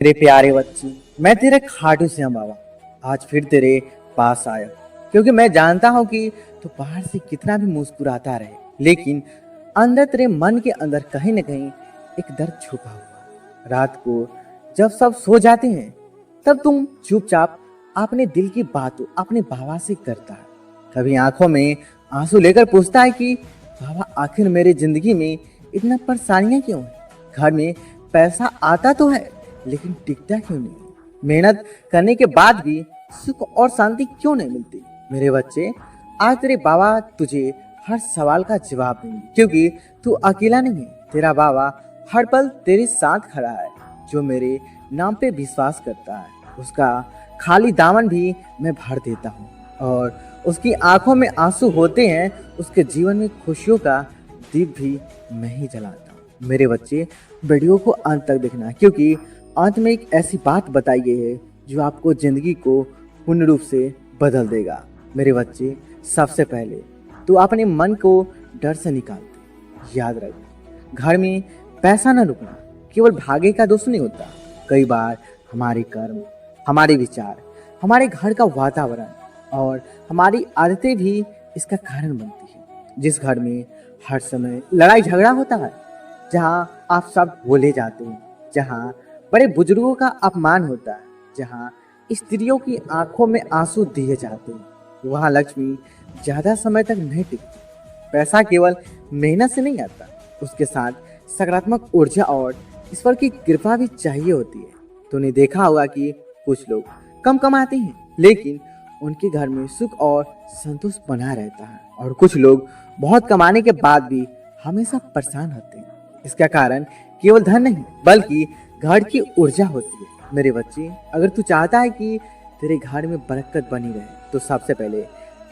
मेरे प्यारे बच्चे, मैं तेरे खाटू श्याम बाबा आज फिर तेरे पास आया, क्योंकि मैं जानता हूँ कि तू बाहर से कितना भी मुस्कुराता रहे, लेकिन अंदर तेरे मन के अंदर कहीं न कहीं एक दर्द छुपा हुआ। रात को जब सब सो जाते हैं, तब तुम चुपचाप अपने दिल की बात अपने बाबा से करता है। कभी आंखों में आंसू लेकर पूछता है कि बाबा, आखिर मेरी जिंदगी में इतना परेशानियां क्यों है? घर में पैसा आता तो है, लेकिन टिकता क्यों नहीं? मेहनत करने के बाद भी सुख और शांति क्यों नहीं मिलती? मेरे बच्चे, आज तेरे बाबा तुझे हर सवाल का जवाब देंगे, क्योंकि तू अकेला नहीं है। तेरा बाबा हर पल तेरे साथ खड़ा है। जो मेरे नाम पे विश्वास करता है, उसका खाली दामन भी मैं भर देता हूँ, और उसकी आंखों में आंसू होते हैं, उसके जीवन में खुशियों का दीप भी मैं ही जलाता हूँ। मेरे बच्चे, वीडियो को अंत तक देखना, क्योंकि अंत में एक ऐसी बात बताई गई है जो आपको जिंदगी को पूर्ण रूप से बदल देगा। मेरे बच्चे, सबसे पहले तो अपने मन को डर से निकाल दे। याद रख, घर में पैसा न रुकना केवल भाग्य का दोष नहीं होता। कई बार हमारे कर्म, हमारे विचार, हमारे घर का वातावरण और हमारी आदतें भी इसका कारण बनती है। जिस घर में हर समय लड़ाई झगड़ा होता है, जहाँ आप सब बोले जाते हैं, जहाँ बड़े बुजुर्गों का अपमान होता है, जहाँ स्त्रियों की आंखों में आंसू दिए जाते हैं, वहाँ लक्ष्मी ज्यादा समय तक नहीं टिकती। पैसा केवल मेहनत से नहीं आता, उसके साथ सकारात्मक ऊर्जा और ईश्वर की कृपा भी चाहिए होती है। तूने देखा होगा कि कुछ लोग कम कमाते हैं, लेकिन उनके घर में सुख और संतोष बना रहता है, और कुछ लोग बहुत कमाने के बाद भी हमेशा परेशान होते हैं। इसका कारण केवल धन नहीं, बल्कि घर की ऊर्जा होती है। मेरे बच्चे, अगर तू चाहता है कि तेरे घर में बरकत बनी रहे, तो सबसे पहले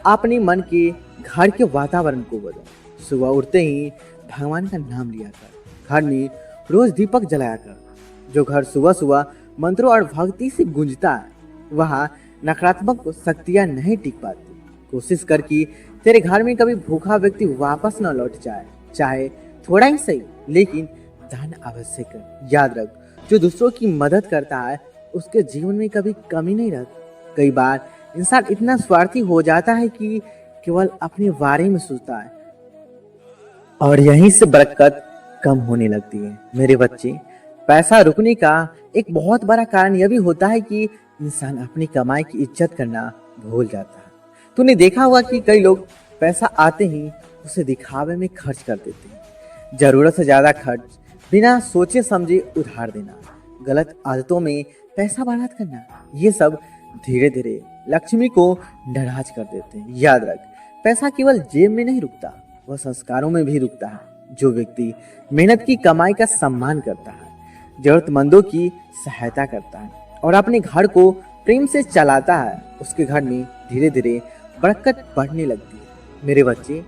अपने मन के घर के वातावरण को बदल। सुबह उठते ही भगवान का नाम लिया कर, घर में रोज दीपक जलाया कर। जो घर सुबह सुबह मंत्रों और भक्ति से गूंजता है, वहाँ नकारात्मक शक्तियाँ नहीं टिक पाती। कोशिश कर कि तेरे घर में कभी भूखा व्यक्ति वापस न लौट जाए, चाहे थोड़ा ही सही, लेकिन दान अवश्य कर। याद रख, जो दूसरों की मदद करता है, उसके जीवन में कभी कमी नहीं रहती। कई बार इंसान इतना स्वार्थी हो जाता है कि केवल अपने बारे में सोचता है, और यहीं से बरकत कम होने लगती है। मेरे बच्चे, पैसा रुकने का एक बहुत बड़ा कारण यह भी होता है कि इंसान अपनी कमाई की इज्जत करना भूल जाता है। तूने देखा होगा कि कई लोग पैसा आते ही उसे दिखावे में खर्च कर देते हैं। जरूरत से ज्यादा खर्च, बिना सोचे समझे उधार देना, गलत आदतों में पैसा बर्बाद करना, ये सब धीरे धीरे लक्ष्मी को नाराज कर देते हैं। याद रख, पैसा केवल जेब में नहीं रुकता, वह संस्कारों में भी रुकता है। जो व्यक्ति मेहनत की कमाई का सम्मान करता है, जरूरतमंदों की सहायता करता है और अपने घर को प्रेम से चलाता है, उसके घर में धीरे धीरे बरकत बढ़ने लगती है। मेरे बच्चे,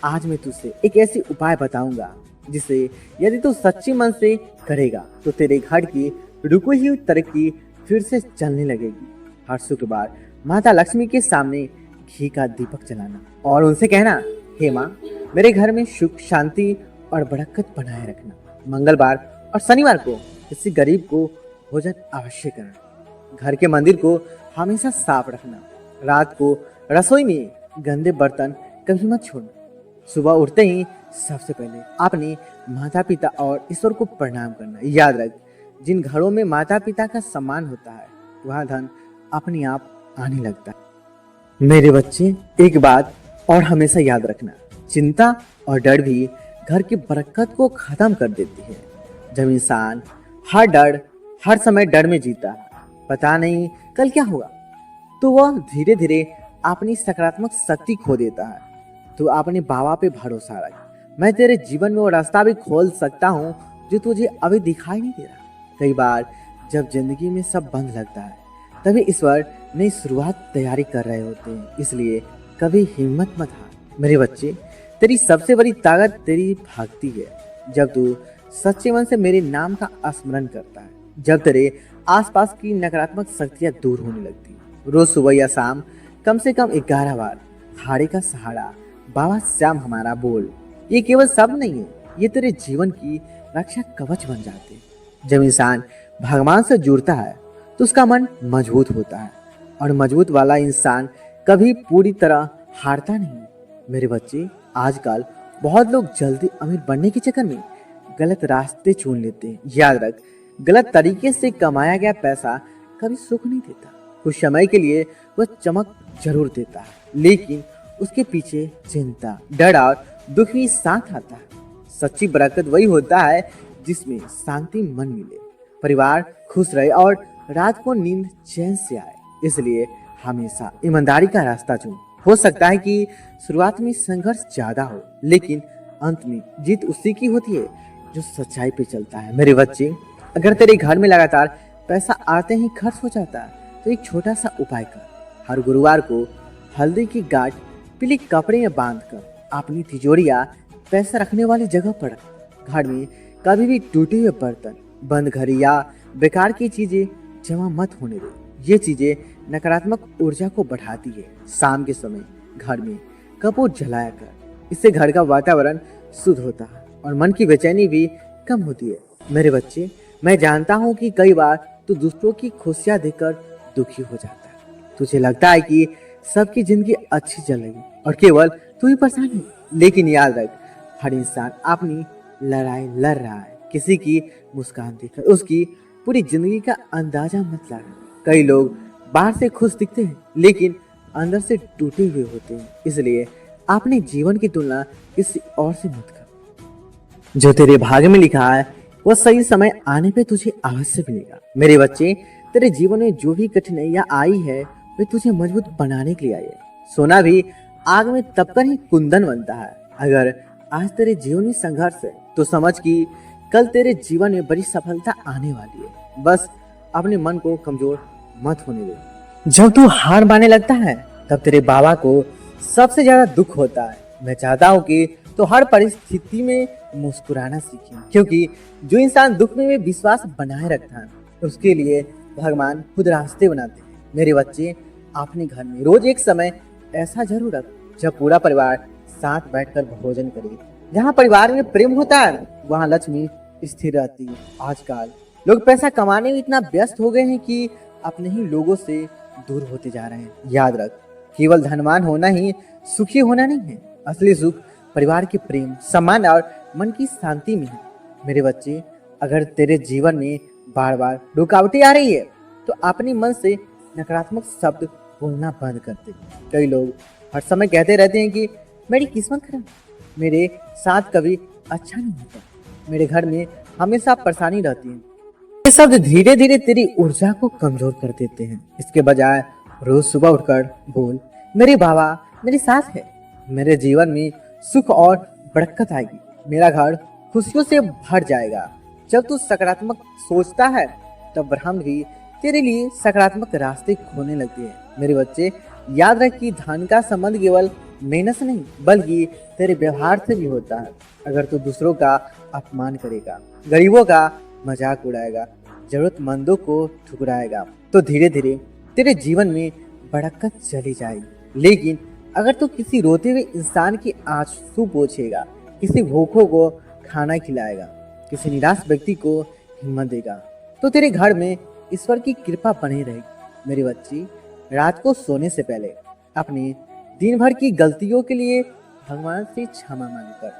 आज मैं तुझसे एक ऐसी उपाय बताऊंगा जिसे यदि तू सच्चे मन से करेगा, तो तेरे घर की रुकी हुई तरक्की फिर से चलने लगेगी। हर शुक्रवार माता लक्ष्मी के सामने घी का दीपक जलाना और उनसे कहना, हे माँ, मेरे घर में सुख, शांति और बरकत बनाए रखना। मंगलवार और शनिवार को किसी गरीब को भोजन अवश्य करना। घर के मंदिर को हमेशा साफ रखना। रात को रसोई में गंदे बर्तन कभी मत छोड़ना। सुबह उठते ही सबसे पहले अपने माता पिता और ईश्वर को प्रणाम करना। याद रख, जिन घरों में माता पिता का सम्मान होता है, वहाँ धन अपने आप आने लगता है। मेरे बच्चे, एक बात और हमेशा याद रखना, चिंता और डर भी घर की बरकत को खत्म कर देती है। जब इंसान हर समय डर में जीता है, पता नहीं कल क्या होगा, तो वह धीरे धीरे अपनी सकारात्मक शक्ति खो देता है। तो अपने बाबा पे भरोसा रख, मैं तेरे जीवन में वो रास्ता भी खोल सकता हूँ जो तुझे अभी दिखाई नहीं दे रहा। कई बार जब जिंदगी में सब बंद लगता है, तभी ईश्वर नई शुरुआत तैयारी कर रहे होते हैं। इसलिए कभी हिम्मत मत हार। मेरे बच्चे, तेरी सबसे बड़ी ताकत तेरी भक्ति है। जब तू सच्चे मन से मेरे नाम का स्मरण करता है, जब तेरे आसपास की नकारात्मक शक्तियां दूर होने लगती है। रोज सुबह या शाम कम से कम 11 बार हारे का सहारा बाबा श्याम हमारा बोल। ये केवल शब्द नहीं है, ये तेरे जीवन की रक्षा कवच बन जाते हैं। जब इंसान भगवान से जुड़ता है तो उसका मन मजबूत होता है, और मजबूत वाला इंसान कभी पूरी तरह हारता नहीं। मेरे बच्चे, आजकल बहुत लोग जल्दी अमीर बनने के चक्कर में गलत रास्ते चुन लेते हैं। याद रख, गलत तरीके से कमाया गया पैसा कभी सुख नहीं देता। कुछ समय के लिए वह चमक जरूर देता है, लेकिन उसके पीछे चिंता, डर और दुख भी साथ आता है। सच्ची बरकत वही होता है जिसमें शांति मन मिले, परिवार खुश रहे और रात को नींद चैन से आए। इसलिए हमेशा ईमानदारी का रास्ता चुन। हो सकता है कि शुरुआत में संघर्ष ज्यादा हो, लेकिन अंत में जीत उसी की होती है जो सच्चाई पे चलता है। मेरे बच्चे, अगर तेरे घर में लगातार पैसा आते ही खर्च हो जाता है तो एक छोटा सा उपाय कर। हर गुरुवार को हल्दी की गांठ पीले कपड़े में बांधकर अपनी तिजोरी या पैसा रखने वाली जगह पर रख। घर में कभी भी टूटे हुए बर्तन, बंद घड़ी या बेकार की चीजें जमा मत होने दे। ये चीजें नकारात्मक ऊर्जा को बढ़ाती है। शाम के समय घर में कपूर जलाया कर, इससे घर का वातावरण शुद्ध होता है और मन की बेचैनी भी कम होती है। मेरे बच्चे, मैं जानता हूँ कि कई बार तू दूसरों की खुशियां देखकर दुखी हो जाता है। तुझे लगता है कि सबकी जिंदगी अच्छी चल रही है और केवल तू ही परेशान है। लेकिन याद रख, हर इंसान अपनी लड़ाई लड़ रहा है। किसी की मुस्कान देखकर उसकी पूरी जिंदगी का अंदाजा मत लगा। कई लोग बाहर से खुश दिखते हैं लेकिन अंदर से टूटे हुए होते हैं। इसलिए अपने जीवन की तुलना किसी और से मत कर। जो तेरे भाग्य में लिखा है वह सही समय आने पे तुझे अवश्य मिलेगा। मेरे बच्चे, तेरे जीवन में जो भी कठिनाइयां आई है वे तुझे मजबूत बनाने के लिए आई है। सोना भी आग में तपकर ही कुंदन बनता है। अगर आज तेरे जीवन में संघर्ष है तो समझ कि कल तेरे जीवन में बड़ी सफलता आने वाली है। बस अपने मन को कमजोर मत होने दे। जब तू हार मानने लगता है तब तेरे बाबा को सबसे ज्यादा दुख होता है। मैं चाहता हूँ कि तो हर परिस्थिति में मुस्कुराना सीखें, क्योंकि जो इंसान दुख में विश्वास बनाए रखता है उसके लिए भगवान खुद रास्ते बनाते हैं। मेरे बच्चे, अपने घर में रोज एक समय ऐसा जरूर रख जब पूरा परिवार साथ बैठकर भोजन करे। जहाँ परिवार में प्रेम होता है वहाँ लक्ष्मी स्थिर रहती है। आजकल लोग पैसा कमाने में इतना व्यस्त हो गए हैं कि अपने ही लोगों से दूर होते जा रहे हैं। याद रख, केवल धनवान होना ही सुखी होना नहीं है। असली सुख परिवार के प्रेम, सम्मान और मन की शांति में है। मेरे बच्चे, अगर तेरे जीवन में बार बार रुकावटें आ रही है तो अपने मन से नकारात्मक शब्द बोलना बंद कर दे। कई लोग हर समय कहते रहते हैं कि मेरी किस्मत खराब, मेरे साथ कभी अच्छा नहीं होता, मेरे घर में हमेशा परेशानी रहती है। ये शब्द धीरे धीरे तेरी ऊर्जा को कमजोर कर देते हैं। इसके बजाय रोज सुबह उठकर बोल, मेरे बाबा मेरे साथ है, मेरे जीवन में सुख और बरकत आएगी, मेरा घर खुशियों से भर जाएगा। जब तू सकारात्मक सोचता है तब ब्रह्मांड भी तेरे लिए सकारात्मक रास्ते खोलने लगते हैं। मेरे बच्चे, याद रख कि धन का संबंध केवल मेहनत से नहीं बल्कि तेरे व्यवहार से भी होता है। अगर तू दूसरों का अपमान करेगा, गरीबों का मजाक उड़ाएगा, जरूरतमंदों को ठुकराएगा तो धीरे धीरे तेरे जीवन में बरकत चली जाएगी। लेकिन अगर तू किसी रोते हुए इंसान की आंसू पोंछेगा, किसी भूखों को खाना खिलाएगा, किसी निराश व्यक्ति को हिम्मत देगा तो तेरे घर में ईश्वर की कृपा बनी रहेगी। मेरी बच्ची, रात को सोने से पहले अपने दिन भर की गलतियों के लिए भगवान से क्षमा मांगकर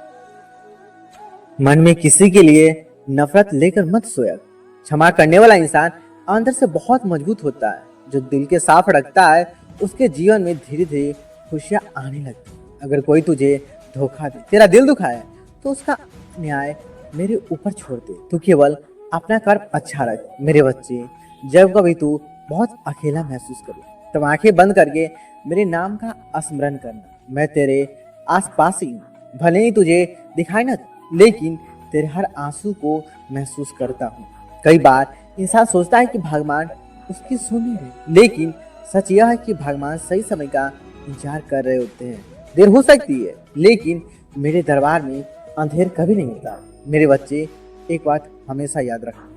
मन में किसी के लिए नफरत लेकर मत सोया। क्षमा करने वाला इंसान अंदर से बहुत मजबूत होता है। जो दिल के साफ रखता है उसके जीवन में धीरे धीरे खुशियां आने लगती है। अगर कोई तुझे धोखा दे, तेरा दिल दुखाए तो उसका न्याय मेरे ऊपर छोड़ दे। तू केवल अपना कर्म अच्छा रख। मेरे बच्चे, जब कभी तू बहुत अकेला महसूस करे तब आंखें बंद करके मेरे नाम का स्मरण करना। मैं तेरे आसपास ही हूँ। भले ही तुझे दिखाई न, लेकिन तेरे हर आंसू को महसूस करता हूँ। कई बार इंसान सोचता है कि भगवान उसकी सुन नहीं रहे, लेकिन सच यह है कि भगवान सही समय का इंतजार कर रहे होते हैं। देर हो सकती है लेकिन मेरे दरबार में अंधेर कभी नहीं होता। मेरे बच्चे, एक बात हमेशा याद रखना,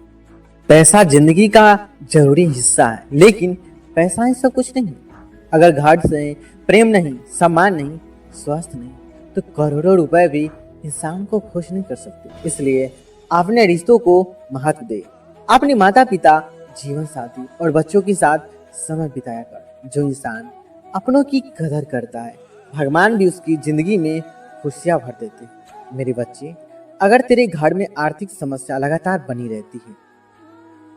पैसा जिंदगी का जरूरी हिस्सा है, लेकिन पैसा ही सब कुछ नहीं। अगर घर से प्रेम नहीं, सम्मान नहीं, स्वास्थ्य नहीं तो करोड़ों रुपए भी इंसान को खुश नहीं कर सकते। इसलिए अपने रिश्तों को महत्व दे, अपने माता पिता, जीवन साथी और बच्चों के साथ समय बिताया कर। जो इंसान अपनों की कदर करता है, भगवान भी उसकी जिंदगी में खुशियां भर देते हैं। मेरे बच्चे, अगर तेरे घर में आर्थिक समस्या लगातार बनी रहती है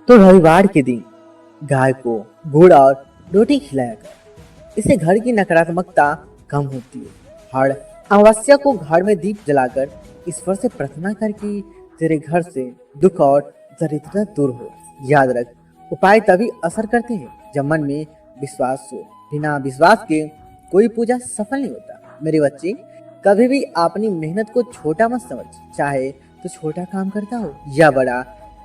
तो रविवार के दिन गाय को गुड़ और रोटी खिलाया कर। इससे घर की नकारात्मकता कम होती है। हर अमावस्या को घर में दीप जलाकर ईश्वर से प्रार्थना कर कि तेरे घर से दुख और दरिद्रता दूर हो। याद रख, उपाय तभी असर करते हैं जब मन में विश्वास हो। बिना विश्वास के कोई पूजा सफल नहीं होता। मेरे बच्चे, कभी भी अपनी मेहनत को छोटा मत समझ, चाहे तो छोटा काम करता हो या बड़ा।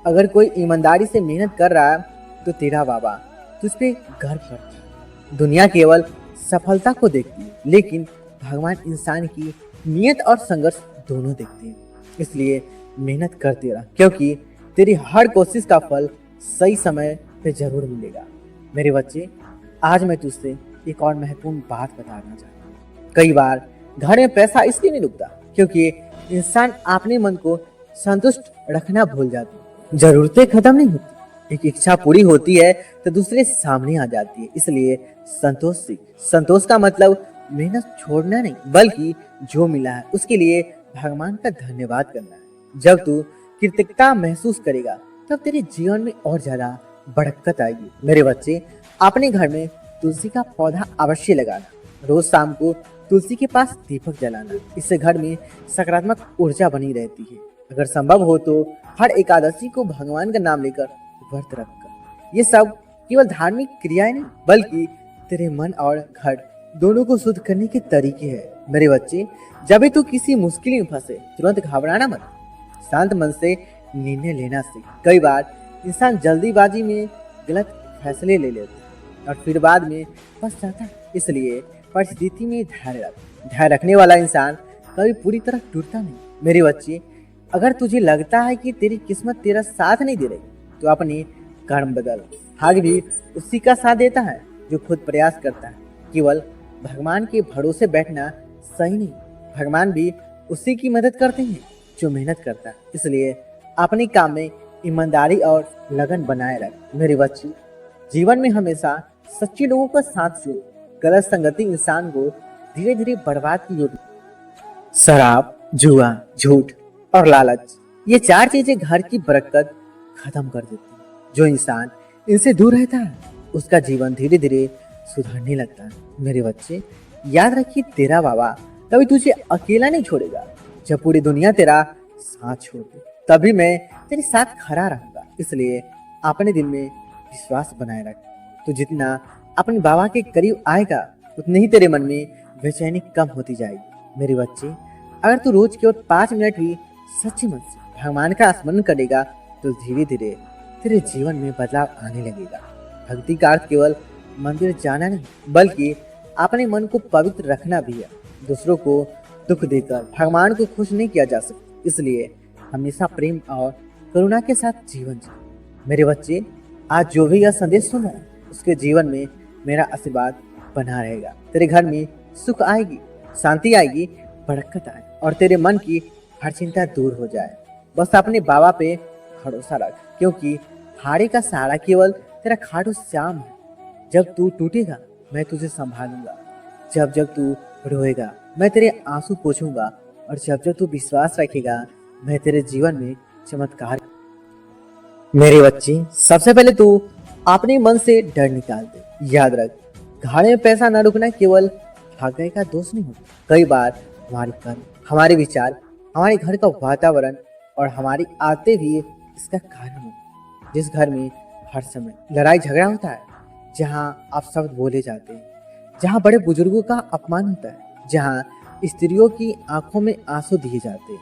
अगर कोई ईमानदारी से मेहनत कर रहा है तो तेरा बाबा तुझ पे गर्व करता है। दुनिया केवल सफलता को देखती है, लेकिन भगवान इंसान की नियत और संघर्ष दोनों देखते हैं। इसलिए मेहनत करते रह, क्योंकि तेरी हर कोशिश का फल सही समय पे जरूर मिलेगा। मेरे बच्चे, आज मैं तुझसे एक और महत्वपूर्ण बात बताना चाहता हूँ। कई बार घर में पैसा इसलिए नहीं रुकता क्योंकि इंसान अपने मन को संतुष्ट रखना भूल जाता है। जरूरतें खत्म नहीं होती, एक इच्छा पूरी होती है तो दूसरे सामने आ जाती है। इसलिए संतोष सीख। संतोष का मतलब मेहनत छोड़ना नहीं, बल्कि जो मिला है उसके लिए भगवान का धन्यवाद करना है। जब तू कृतज्ञता महसूस करेगा तब तेरे जीवन में और ज्यादा बरकत आएगी। मेरे बच्चे, अपने घर में तुलसी का पौधा अवश्य लगाना। रोज शाम को तुलसी के पास दीपक जलाना। इससे घर में सकारात्मक ऊर्जा बनी रहती है। अगर संभव हो तो हर एकादशी को भगवान का नाम लेकर व्रत रखकर। ये सब केवल धार्मिक क्रियाएं नहीं, बल्कि तेरे मन और घर दोनों को शुद्ध करने के तरीके हैं। मेरे बच्चे, जब भी तू किसी मुश्किल में फंसे तुरंत घबराना मत, शांत मन से निर्णय लेना सीख। कई बार इंसान जल्दीबाजी में गलत फैसले ले लेता है और फिर बाद में फंस जाता है। इसलिए परिस्थिति में धैर्य रख। धैर्य रखने वाला इंसान कभी पूरी तरह टूटता नहीं। मेरे बच्चे, अगर तुझे लगता है कि तेरी किस्मत तेरा साथ नहीं दे रही तो अपने कर्म बदल। भाग्य भी उसी का साथ देता है जो खुद प्रयास करता है। केवल भगवान के भरोसे बैठना सही नहीं, भगवान भी उसी की मदद करते हैं जो मेहनत करता है। इसलिए अपने काम में ईमानदारी और लगन बनाए रख। मेरे बच्चे, जीवन में हमेशा सच्चे लोगों का साथ छोड़ो। गलत संगति इंसान को धीरे धीरे बर्बाद की ओर। शराब, जुआ, झूठ और लालच, ये चार चीजें घर की बरकत खत्म कर देती है। जो इंसान इनसे दूर रहता है उसका जीवन धीरे धीरे सुधरने लगता है। मेरे बच्चे, याद रखिए, तेरा बाबा कभी तुझे अकेला नहीं छोड़ेगा। जब पूरी दुनिया तेरा साथ छोड़ दे तभी मैं तेरे साथ खड़ा रहूंगा। इसलिए अपने दिल में विश्वास बनाए रख। तू जितना अपने बाबा के करीब आएगा उतने ही तेरे मन में बेचैनी कम होती जाएगी। मेरे बच्चे, अगर तू रोज केवल 5 मिनट भी सच्चे मन से भगवान का स्मरण करेगा तो धीरे धीरे तेरे जीवन में बदलाव आने लगेगा। भक्ति का अर्थ केवल मंदिर जाना नहीं, बल्कि अपने मन को पवित्र रखना भी है। दूसरों को दुख देकर भगवान को खुश नहीं किया जा सकता। इसलिए हमेशा प्रेम और करुणा के साथ जीवन जिए। मेरे बच्चे, आज जो भी यह संदेश सुना उसके जीवन में मेरा आशीर्वाद बना रहेगा। तेरे घर में सुख आएगी, शांति आएगी, बरकत आए और तेरे मन की हर चिंता दूर हो जाए। बस अपने बाबा पे भरोसा रख, क्योंकि हारे का सहारा केवल तेरा खाटू श्याम है। जब तू टूटेगा मैं तुझे संभालूंगा, जब जब तू रोएगा मैं तेरे आंसू पोंछूंगा और जब जब तू विश्वास रखेगा मैं तेरे जीवन में चमत्कार। मेरे बच्चे, सबसे पहले तू अपने मन से डर निकाल दे। याद रख, घाड़े में पैसा न रुकना केवल भाग्य का दोष नहीं होता। कई बार हमारे कर्म, हमारे विचार, हमारे घर का वातावरण और हमारी आदतें भी इसका कारण होती। जिस घर में हर समय लड़ाई झगड़ा होता है, जहाँ आप शब्द बोले जाते हैं, जहाँ बड़े बुजुर्गों का अपमान होता है, जहाँ स्त्रियों की आंखों में आंसू दिए जाते हैं,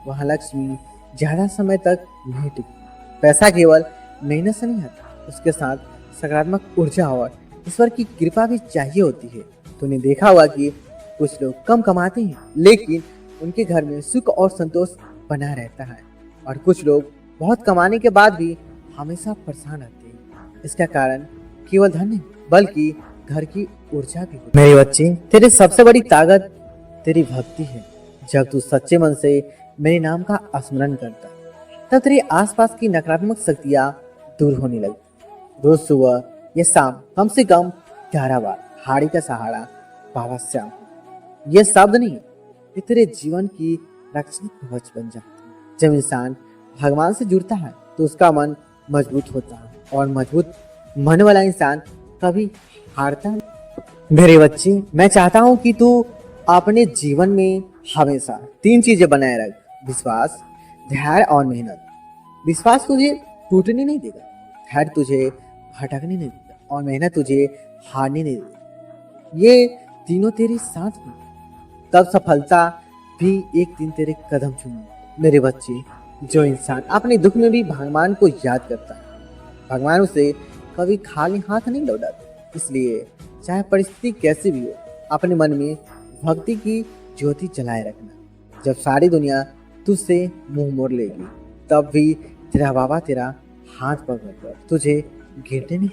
वहाँ लक्ष्मी ज्यादा समय तक नहीं टिकती। पैसा केवल मेहनत से नहीं आता, उसके साथ सकारात्मक ऊर्जा और ईश्वर की कृपा भी चाहिए होती है। तूने देखा होगा कि कुछ लोग कम कमाते हैं लेकिन उनके घर में सुख और संतोष बना रहता है, और कुछ लोग बहुत कमाने के बाद भी हमेशा परेशान रहते हैं। इसका कारण केवल धन नहीं बल्कि घर की ऊर्जा भी होती है। मेरे बच्चे, तेरी सबसे बड़ी ताकत तेरी भक्ति है। जब तू सच्चे मन से मेरे नाम का स्मरण करता तब तेरे आसपास की नकारात्मक शक्तियां दूर होने लगी। रोज सुबह या शाम कम से कम 11 बार हाड़ी का सहारा बाबा श्याम। ये शब्द नहीं, ये तेरे जीवन की रक्षक कवच बन जाती है। जब इंसान भगवान से जुड़ता है तो उसका मन मजबूत होता है, और मजबूत मन वाला इंसान कभी हारता नहीं। मेरे बच्चे, मैं चाहता हूँ कि तू अपने जीवन में हमेशा 3 चीजें बनाए रख: विश्वास, धैर्य और मेहनत। विश्वास तुझे टूटने नहीं देगा, धैर्य तुझे भटकने नहीं देगा, और मेहनत तुझे हारने नहीं देगी। ये तीनों तेरे साथ में, तब सफलता भी एक दिन तेरे कदम चूमेगी। मेरे बच्चे, जो इंसान अपने दुख में भी भगवान को याद करता है, भगवान उसे कभी खाली हाथ नहीं लौटाते। इसलिए चाहे परिस्थिति कैसी भी हो, अपने मन में भक्ति की ज्योति जलाए रखना। जब सारी दुनिया तुझसे मुंह मोड़ लेगी, तब भी तेरा बाबा तेरा हाथ पकड़कर तुझे गिरने नहीं